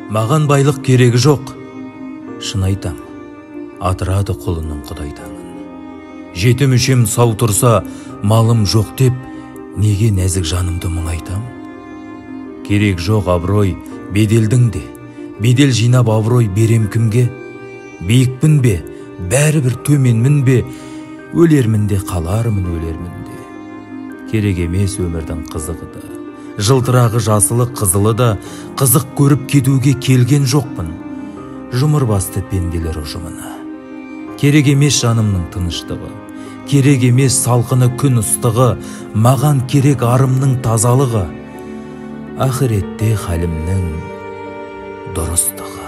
Маған байлық керегі жоқ. Шын айтам, атырады құлының құдайтаңын. Жеті мүшем сау тұрса, малым жоқ деп, неге нәзік жанымды мұңайтам? Керек жоқ абырой беделдің де, бедел жинап абырой берем кімге? Биікпін бе, бәрібір төменмін бе, өлермін де қалармын өлермін де. Керек емес өмірдің қызығы да, жылтырағы жасылы қызылы да, қызық көріп кетуге келген жоқпын жұмыр басты пенделер ұжымына. Керек емес жанымның тыныштығы, керек емес салқыны күн ыстығы, маған керек арымның тазалығы, ақыретте халімнің дұрыстығы.